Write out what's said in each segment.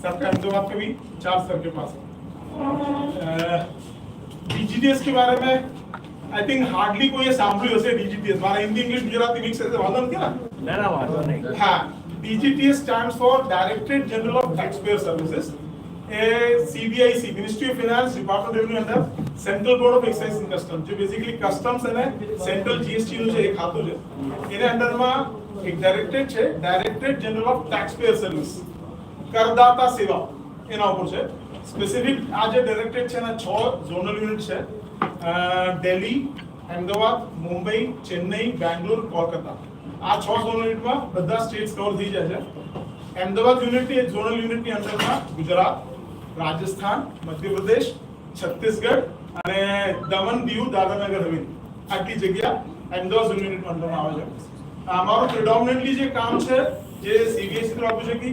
सबका अहमदाबाद के भी 4 सर के पास है। DGTS के बारे में आई थिंक हार्डली कोई સાંભળ્યું હશે। DGTS મારા હિન્દી ઇંગ્લિશ ગુજરાતી મિક્સ છે, વાંધો નથી ને? ના વાંધો નહીં। હા, DGTS stands for Directorate General of Taxpayer Services, CBIC, Ministry of Finance, Department of Revenue under Central Board of Excise and Customs, जो बेसिकली कस्टम्स અને સેન્ટ્રલ GST નું જે એક ખાતું છે એને અંડરમાં એક ડાયરેક્ટરેટ છે, directorate general of taxpayer service, કરદાતા સેવા એના ઉપર છે। સ્પેસિફિક આ જે ડાયરેક્ટરેટ છે એના 6 ઝોનલ યુનિટ છે, દિલ્હી, અમદાવાદ, મુંબઈ, ચેન્નઈ, બેંગ્લોર, કોલકાતા। આ 6 ઝોનલ યુનિટમાં બધા સ્ટેટ્સ કવર થઈ જાય છે। અમદાવાદ યુનિટની એક ઝોનલ યુનિટની અંદરમાં ગુજરાત, રાજસ્થાન, મધ્યપ્રદેશ, છત્તીસગઢ અને દમણ, દીવ, દાદરાનગર હવેલી આટલી જગ્યા અમદાવાદ ઝોનલ યુનિટમાં અંદરમાં આવે છે। અમારું પ્રિડોમિનન્ટલી જે કામ છે જે સીબીએસઈ દ્વારા આપ્યું છે કે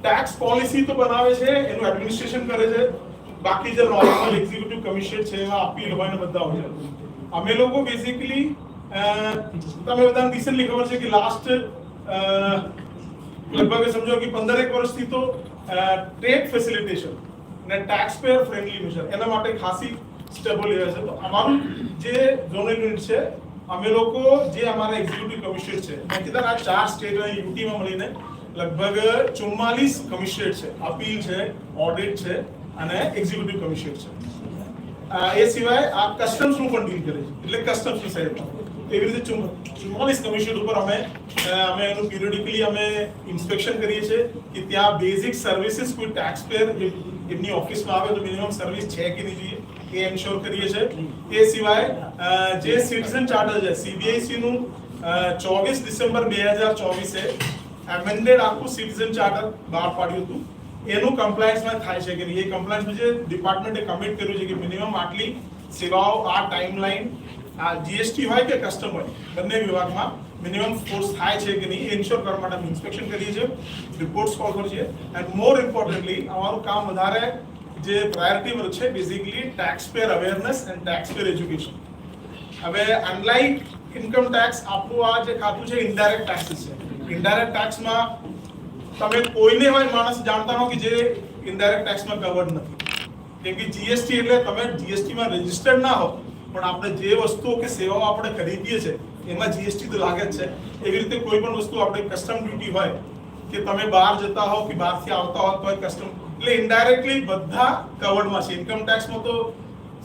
ટેક્સ પોલિસી તો બનાવે છે, એનું એડમિનિસ્ટ્રેશન કરે છે, બાકી જે નોર્મલ એક્ઝિક્યુટિવ કમિશનર છે એમાં અપીલ હોય ને બધા હોય છે। અમે લોકો બેઝિકલી તમે બધાને રિસન્ટલી ખબર છે કે લાસ્ટ લગભગ સમજો કે 15 વર્ષથી તો ટ્રેડ ફેસિલિટેશન ને ટેક્સ પેયર ફ્રેન્ડલી મેજર એના માટે ખાસી સ્ટેબલ લેવા છે। તો અમારું જે ઝોનલ યુનિટ છે, અમે લોકો જે અમારા એક્ઝિક્યુટિવ કમિશનર છે બાકી આ 4 સ્ટેટ અને યુટીમાં મળીને લગભગ 44 કમિશનર છે, અપીલ છે, ઓડિટ છે અને એક્ઝિક્યુટિવ કમિશનર છે। એ સિવાય આ કસ્ટમ્સ નું પણ ડીલ કરે છે, એટલે કસ્ટમ્સ ની સાઈડમાં એવી રીતે 44 કમિશનર ઉપર અમે એનું પીરિયોડિકલી અમે ઇન્સ્પેક્શન કરીએ છીએ કે ત્યાં બેઝિક સર્વિસીસ કોઈ ટેક્સ પેયર એમની ઓફિસમાં આવે તો મિનિમમ સર્વિસ છે કે નહીં જોઈએ એ એન્શ્યોર કરીએ છીએ। એ સિવાય જે સિટીઝન ચાર્ટર છે સીબીઆઈસી નું 24 ડિસેમ્બર 2024 એમેન્ડેડ આખું સિટીઝન ચાર્ટર બહાર પાડ્યું હતું, એનું કમ્પ્લાયન્સમાં થાય છે કે નહીં, એ કમ્પ્લાયન્સમાં જે ડિપાર્ટમેન્ટે કમિટ કર્યું છે કે મિનિમમ આટલી સેવાઓ આ ટાઈમલાઈન આ જીએસટી હોય કે કસ્ટમ હોય બંને વિભાગમાં મિનિમમ ફોર્સ થાય છે કે નહીં એ એન્શ્યોર કરવા માટે અમે ઇન્સ્પેક્શન કરીએ છીએ, રિપોર્ટ્સ કોલ કરીએ છીએ એન્ડ મોર ઇમ્પોર્ટન્ટલી અમારું કામ વધારે જે પ્રાયોરિટી પર છે basically tax payer awareness and tax payer education. હવે અનલાઇક ઇન્કમ ટેક્સ આપણું આ જે ખાતું છે ઇનડાયરેક્ટ ટેક્સીસ છે। ઇનડાયરેક્ટ ટેક્સમાં તમે કોઈને હોય માણસ જાણતા હો કે જે ઇનડાયરેક્ટ ટેક્સમાં કવર્ડ નથી, કેમ કે જીએસટી એટલે તમે જીએસટીમાં રજિસ્ટર્ડ ના હો પણ આપણે જે વસ્તુઓ કે સેવાઓ આપણે ખરીદીએ છીએ એમાં જીએસટી તો લાગે જ છે। એવી રીતે કોઈ પણ વસ્તુ આપણે કસ્ટમ ડ્યુટી હોય કે તમે બહાર જતા હો કે બહારથી આવતા હો તો કસ્ટમ એટલે ઇનડાયરેક્ટલી બધા કવર્ડમાં છે। ઇન્કમ ટેક્સમાં તો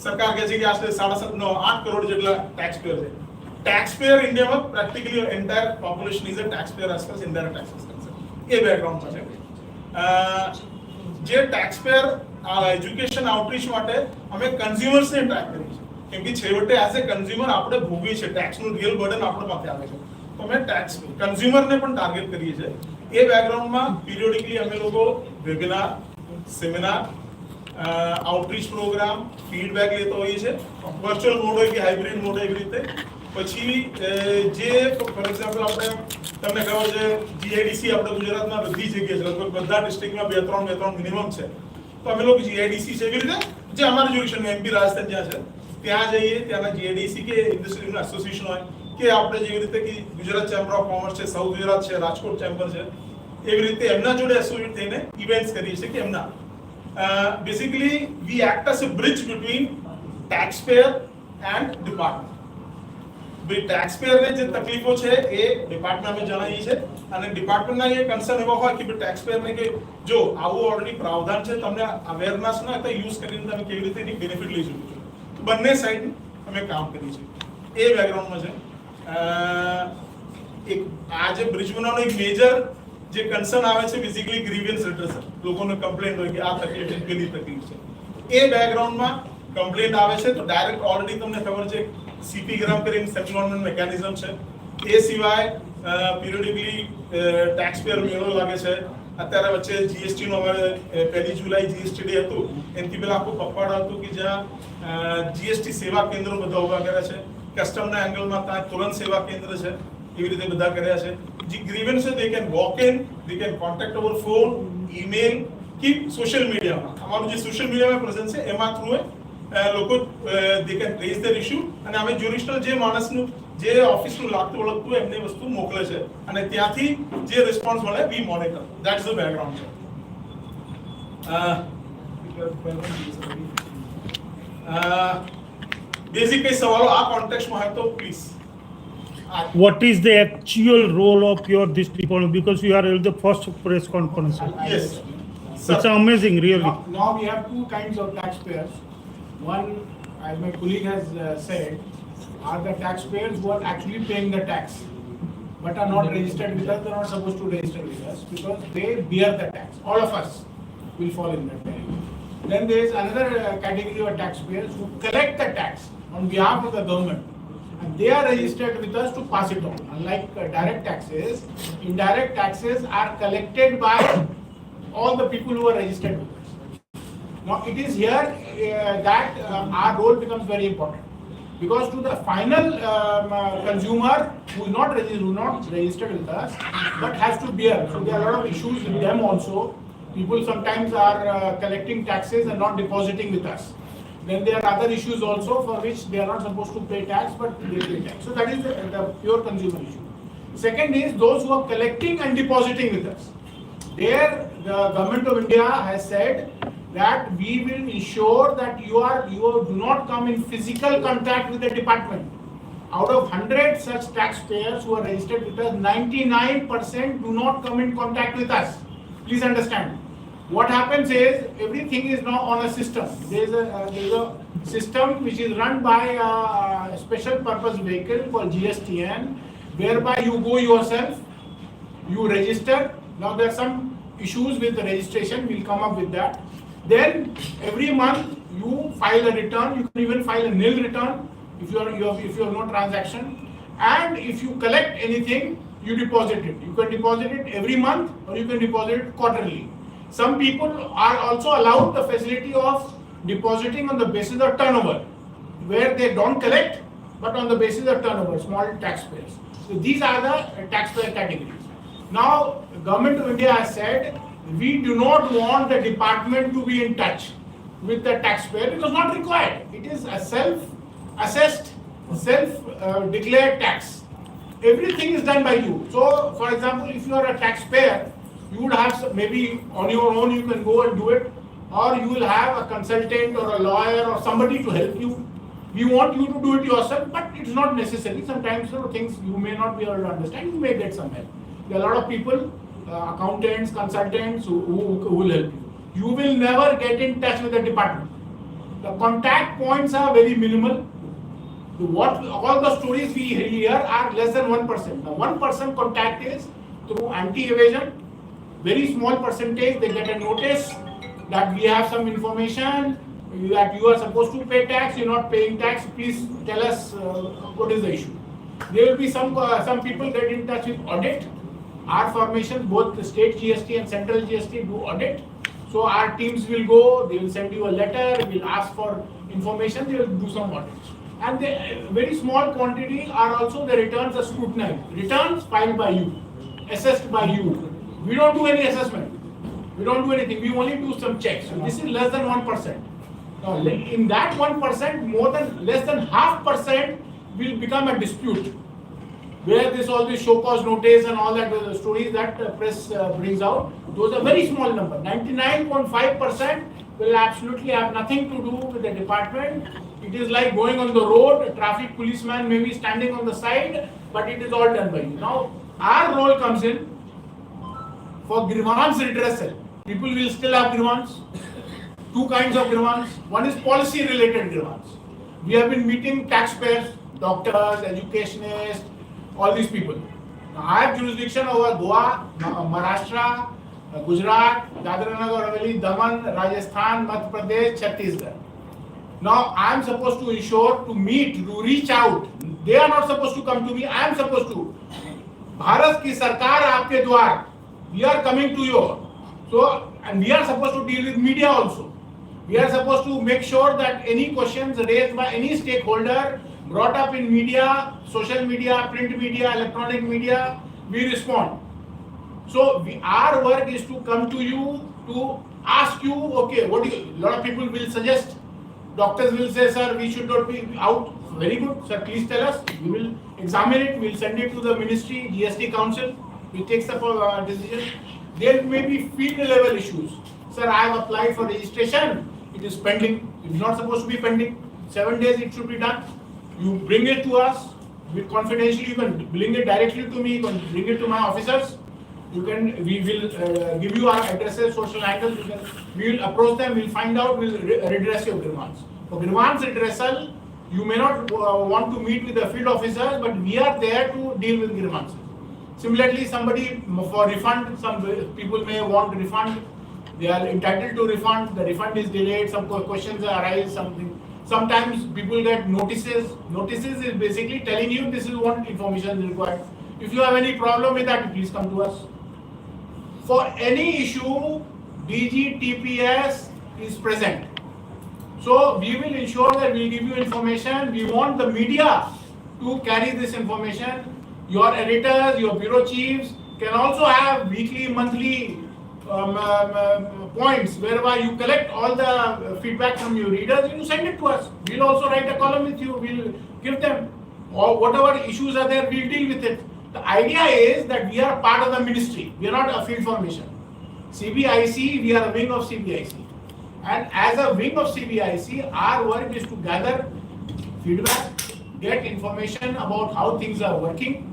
સરકાર કહે છે કે આશરે 8 કરોડ જેટલા ટેક્સ પેયર છે। ટેક્સ પેયર ઇન્ડિયામાં practically entire population is a tax payer as far indirect taxes concern. એ બેકગ્રાઉન્ડમાં છે। જે ટેક્સ પેયર એજ્યુકેશન આઉટરીચ માટે અમે કન્ઝ્યુમર્સને ટ્રેક કરીએ છીએ, કેમ કે છેવટે એઝ એ કન્ઝ્યુમર આપણે ભોગવીએ છીએ, ટેક્સનું રિયલ બર્ડન આપણા માથે આવે છે, તો અમે ટેક્સ કન્ઝ્યુમરને પણ ટાર્ગેટ કરીએ છીએ। એ બેકગ્રાઉન્ડમાં પીરિયોડિકલી અમે લોકો webinar, seminar, outreach programme, feedback લેતો હોઈએ છીએ, વર્ચ્યુઅલ મોડ હોય કે હાઇબ્રિડ મોડ એવી રીતે। પછી જે ફોર એક્ઝામ્પલ આપણે તમને ખબર છે જીઆઈડીસી આપણે ગુજરાતમાં બધી જગ્યાએ છે, લગભગ બધા ડિસ્ટ્રિક્ટમાં 2-3 મિનિમમ છે, તો અમે લોકો જીઆઈડીસી છે એવી રીતે જે અમારા જ્યુરિડિક્શન એમપી રાજસ્થાન જ્યાં છે ત્યાં જઈએ, ત્યાંના જીઆઈડીસી કે ઇન્ડસ્ટ્રીયલ એસોસિએશન હોય કે આપણે જેવી રીતે કે ગુજરાત ચેમ્બર ઓફ કોમર્સ છે, સાઉથ ગુજરાત છે, રાજકોટ ચેમ્બર છે, એવી રીતે એમના જોડે એસોસિએટ થઈને ઇવેન્ટ્સ કરીએ છીએ કે એમના basically we act as a bridge between taxpayer and department. ભાઈ ટેક્સ પેયરને જે તકલીફો છે એ ડિપાર્ટમેન્ટ અમે જણાવીએ છીએ અને ડિપાર્ટમેન્ટના એ કન્સર્ન એવો હોય કે ભાઈ ટેક્સ પેયરને કે જો આવું ઓલરેડી પ્રાવધાન છે, તમને અવેરનેસ ના તો યુઝ કરીને તમે કેવી રીતે એની બેનિફિટ લઈ શકો છો, બંને સાઈડ અમે કામ કરીએ છીએ। એ બેકગ્રાઉન્ડમાં છે। એક આ જે બ્રિજ બનાવવાનો એક મેજર જે કન્સર્ન આવે છે બેઝિકલી ગ્રીવન્સ રિડ્રેસલ, લોકોને કમ્પ્લેન્ટ હોય કે આ તકલીફ છે પેલી તકલીફ છે, એ બેકગ્રાઉન્ડમાં કમ્પ્લેન્ટ આવે છે તો ડાયરેક્ટ ઓલરેડી તમને ખબર છે સીપી ગ્રામ કરીને સેટલમેન્ટ મિકેનિઝમ છે। એ સિવાય પીરિયોડિકલી ટેક્સ પેયર મેળો લાગે છે। અત્યારે વચ્ચે જીએસટી નો હવે 1 જુલાઈ જીએસટી ડે હતું, એનાથી પહેલા આખું પખવાડ હતું કે જ્યાં જીએસટી સેવા કેન્દ્રો બધા ઉભા કર્યા છે, કસ્ટમના એંગલમાં ત્યાં તુરંત સેવા કેન્દ્ર છે, એવી રીતે બધા કર્યા છે। જે ગ્રીવન્સ છે they can walk in, they can contact over phone, email કે સોશિયલ મીડિયામાં, અમારું જે સોશિયલ મીડિયામાં પ્રેઝન્સ છે એમાં થ્રુ લોકો they can raise their issue અને અમે જ્યુરિસ્ટલ જે માણસનું જે ઓફિસનું લાગતું ઓળખતું એમને વસ્તુ મોકલે છે અને ત્યાંથી જે રિસ્પોન્સ મળે વી મોનિટર, ધેટ્સ ધ બેકગ્રાઉન્ડ છે। बेसिक कई सवालों आ कॉन्टेक्स्ट में है तो please What is the actual role of your this department? Because you are the first press conference. yes It's amazing, really. Now we have two kinds of taxpayers. One, as my colleague has said, are the taxpayers who are actually paying the tax, but are not registered with us. They are not supposed to register with us because they bear the tax. All of us will fall in that category. Then there is another category of taxpayers who collect the tax on behalf of the government. And they are registered with us to pass it on. Unlike direct taxes, indirect taxes are collected by all the people who are registered with us. Now it is here that our role becomes very important. Because to the final consumer who is not registered with us, but has to bear. So there are a lot of issues with them also. People sometimes are collecting taxes and not depositing with us. Then there are other issues also for which they are not supposed to pay tax, but they pay tax. So that is the pure consumer issue. Second is those who are collecting and depositing with us. There, the government of India has said that we will ensure that you do not come in physical contact with the department. Out of 100 such taxpayers who are registered with us, 99% do not come in contact with us. Please understand. What happens is everything is now on a system. There is a system which is run by a special purpose vehicle called GSTN, whereby you go yourself, you register. Now there are some issues with the registration. We'll come up with that. Then every month you file a return. You can even file a nil return if you have no transaction. And if you collect anything, you deposit it. You can deposit it every month or you can deposit it quarterly. Some people are also allowed the facility of depositing on the basis of turnover, where they don't collect, but on the basis of turnover, small taxpayers. So these are the taxpayer categories. Now, the government of India has said, we do not want the department to be in touch with the taxpayer because not required. It is a self-assessed, self-declared tax. Everything is done by you. So, for example, if you are a taxpayer, you would have maybe on your own you can go and do it, or you will have a consultant or a lawyer or somebody to help you. We want you to do it yourself, but it's not necessary. Sometimes things you may not be able to understand, you may get some help. There are a lot of people, accountants, consultants who will help you. You will never get in touch with the department. The contact points are very minimal. All the stories we hear are less than 1%. The 1% contact is through anti-evasion. Very small percentage, they get a notice that we have some information that you are supposed to pay tax, you're not paying tax, please tell us what is the issue. There will be some people get in touch with audit. Our formation, both the state GST and central GST do audit. So our teams will go, they will send you a letter, will ask for information, they will do some audits. And the very small quantity are also the returns are scrutinized. Returns filed by you, assessed by you. We don't do any assessment. We don't do anything. We only do some checks. So this is less than 1%. Now, in that 1%, less than 0.5% will become a dispute, where all this show cause notice and all that stories that press brings out. Those are very small number. 99.5% will absolutely have nothing to do with the department. It is like going on the road. A traffic policeman may be standing on the side, but it is all done by you. Now, our role comes in. For grievance redressal, people will still have grievance. Two kinds of grievance. One is policy related grievance. We have been meeting taxpayers, doctors, educationists, all these people. Now, I have jurisdiction over Goa, Maharashtra, Gujarat, Dadra Nagar Haveli, Daman, Rajasthan, Madhya Pradesh, Chhattisgarh. Now I am supposed to ensure to meet, to reach out. They are not supposed to come to me. I am supposed to. Bharat ki sarkar aapke dwar. We are coming to you. So, and we are supposed to deal with media also. We are supposed to make sure that any questions raised by any stakeholder brought up in media, social media, print media, electronic media, we respond. So our work is to come to you to ask you, okay, what do you, a lot of people will suggest, doctors will say, sir, we should not be out. Very good, sir, please tell us. We will examine it, we will send it to the ministry, GST council, we take the decision. There may be field level issues. Sir, I have applied for registration. It is pending. It's not supposed to be pending. 7 days it should be done. You bring it to us. With confidentially, you can bring it directly to me. You can bring it to my officers. We will give you our addresses, social handles. We will approach them. We'll find out. We'll redress your grievance. For grievance redressal, you may not want to meet with the field officers, but we are there to deal with grievances. Similarly, somebody for refund, some people may want refund. They are entitled to refund. The refund is delayed. Some questions arise. Sometimes people get notices. Notices is basically telling you this is what information is required. If you have any problem with that, please come to us. For any issue, DGTS is present. So we will ensure that we give you information. We want the media to carry this information. Your editors, your bureau chiefs can also have weekly, monthly points whereby you collect all the feedback from your readers and you send it to us. We'll also write a column with you. We'll give them, or whatever issues are there, we'll deal with it. The idea is that we are part of the ministry. We are not a field formation. CBIC, we are a wing of CBIC. And as a wing of CBIC, our work is to gather feedback, get information about how things are working.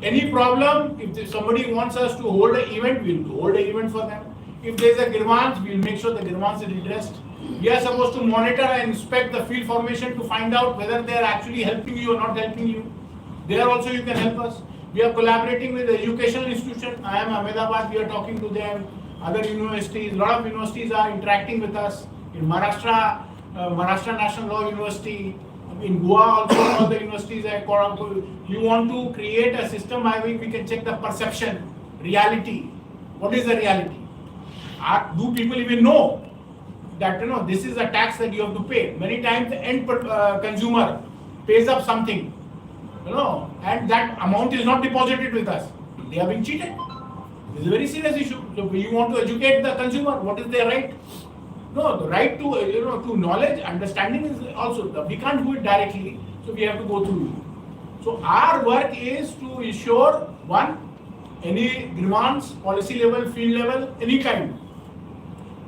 Any problem, if somebody wants us to hold an event, we'll hold an event for them. If there's a grievance, we'll make sure the grievance is redressed. We are supposed to monitor and inspect the field formation to find out whether they are actually helping you or not helping you. There also you can help us. We are collaborating with educational institutions. I am Ahmedabad, we are talking to them. Other universities, a lot of universities are interacting with us. In Maharashtra, Maharashtra National Law University, in Goa also all the universities are we want to create a system by which we can check the perception, reality. What is the reality? Do people even know that this is a tax that you have to pay? Many times the end consumer pays up something, and that amount is not deposited with us. They are being cheated. This is a very serious issue. So we want to educate the consumer. What is their right? No, the right to to knowledge, understanding is also, we can't do it directly, so we have to go through you. So our work is to ensure, one, any grievance, policy level, field level, any kind,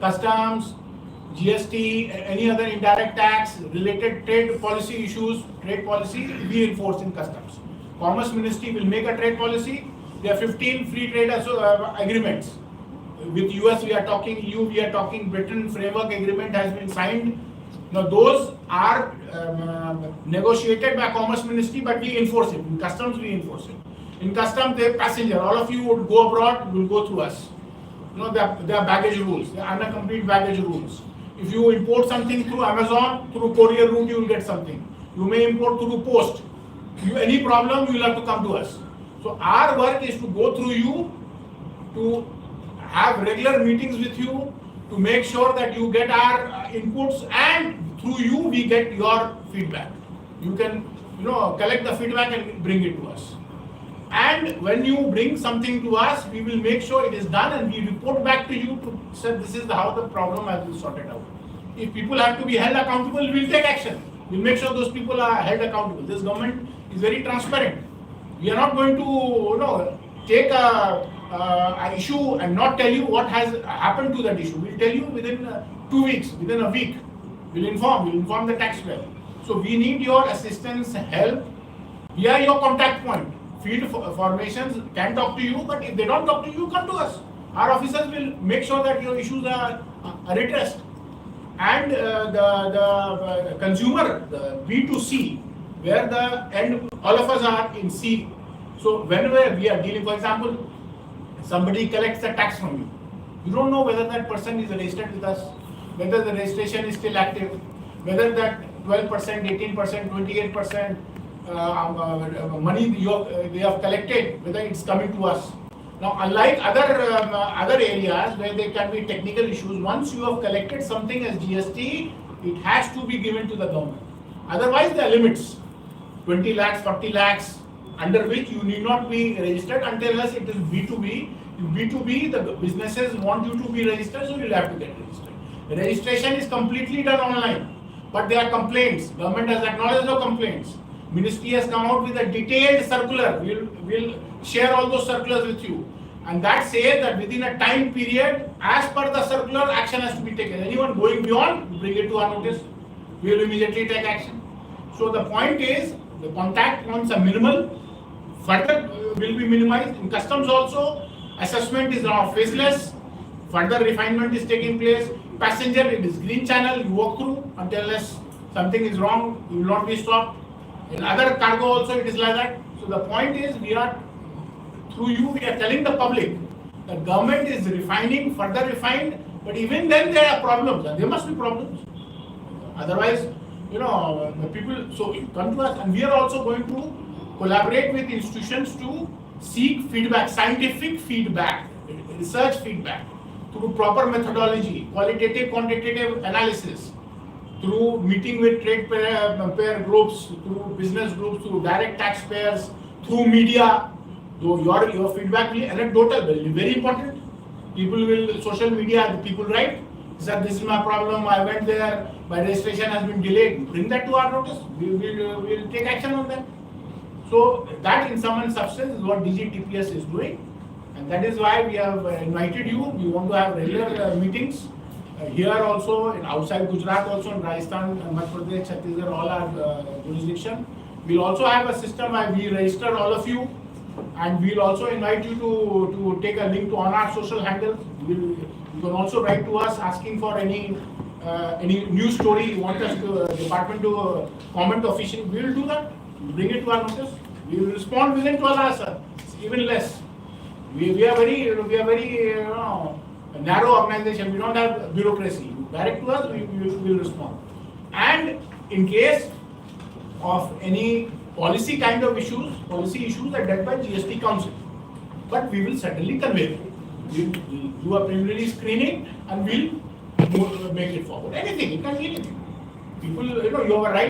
customs, GST, any other indirect tax, related trade policy issues, trade policy, we enforce in customs. Commerce Ministry will make a trade policy. There are 15 free trade agreements. With US we are talking, EU we are talking, Britain framework agreement has been signed. Now those are negotiated by Commerce Ministry, but we enforce it. In customs we enforce it. In customs they passenger, all of you would go abroad, will go through us. There are baggage rules, there are unaccompanied baggage rules. If you import something through Amazon, through courier route you will get something. You may import through post. Any problem you will have to come to us. So our work is to go through you, to have regular meetings with you, to make sure that you get our inputs, and through you we get your feedback. You can collect the feedback and bring it to us. And when you bring something to us, we will make sure it is done and we report back to you to say this is how the problem has been sorted out. If people have to be held accountable, we will take action. We will make sure those people are held accountable. This government is very transparent. We are not going to take an issue and not tell you what has happened to that issue. We will tell you within 2 weeks, within a week. We'll inform the taxpayer. So we need your assistance, help. We are your contact point. Field formations can talk to you, but if they don't talk to you, come to us. Our officers will make sure that your issues are redressed. And the consumer, the B2C, where the end, all of us are in C. So whenever we are dealing, for example, somebody collects a tax from you. You don't know whether that person is registered with us, whether the registration is still active, whether that 12%, 18%, 28% money they have collected, whether it's coming to us. Now, unlike other areas where there can be technical issues, once you have collected something as GST, it has to be given to the government. Otherwise, there are limits, 20 lakhs, 40 lakhs, under which you need not be registered until it is B2B. In B2B, the businesses want you to be registered, so you'll have to get registered. The registration is completely done online, but there are complaints. Government has acknowledged the complaints. Ministry has come out with a detailed circular. We'll share all those circulars with you. And that says that within a time period, as per the circular, action has to be taken. Anyone going beyond, bring it to our notice. We will immediately take action. So the point is, the contact points are minimal. Further will be minimized. In customs also, assessment is now faceless. Further refinement is taking place. Passenger, it is green channel. You walk through unless something is wrong. You will not be stopped. In other cargo also, it is like that. So the point is, we are through you, we are telling the public that government is refining, further refined. But even then, there are problems, and there must be problems. Otherwise, the people. So you come to us, and we are also going to collaborate with institutions to seek feedback, scientific feedback, research feedback, through proper methodology, qualitative, quantitative analysis, through meeting with trade pair groups, through business groups, through direct taxpayers, through media. So your feedback will be anecdotal, will be very important. People will, social media, the people write, sir, this is my problem, I went there, my registration has been delayed. Bring that to our notice. We will take action on that. So that in sum and substance is what DGTS is doing. And that is why we have invited you. We want to have regular meetings here also, in outside Gujarat also, in Rajasthan, Madhya Pradesh, Chhattisgarh, all our jurisdiction. We'll also have a system where we register all of you, and we'll also invite you to take a link to on our social handles. You can also write to us asking for any news story you want us to department to comment officially. We will do that. Bring it to our notice. We will respond within 12 hours, sir. Even less. We are very narrow organization. We don't have bureaucracy. Direct to us, we will respond. And in case of any policy issues are dealt by GST Council. But we will certainly convey it. We will do a preliminary screening and we'll make it forward. Anything, it can be anything. People, you have a right.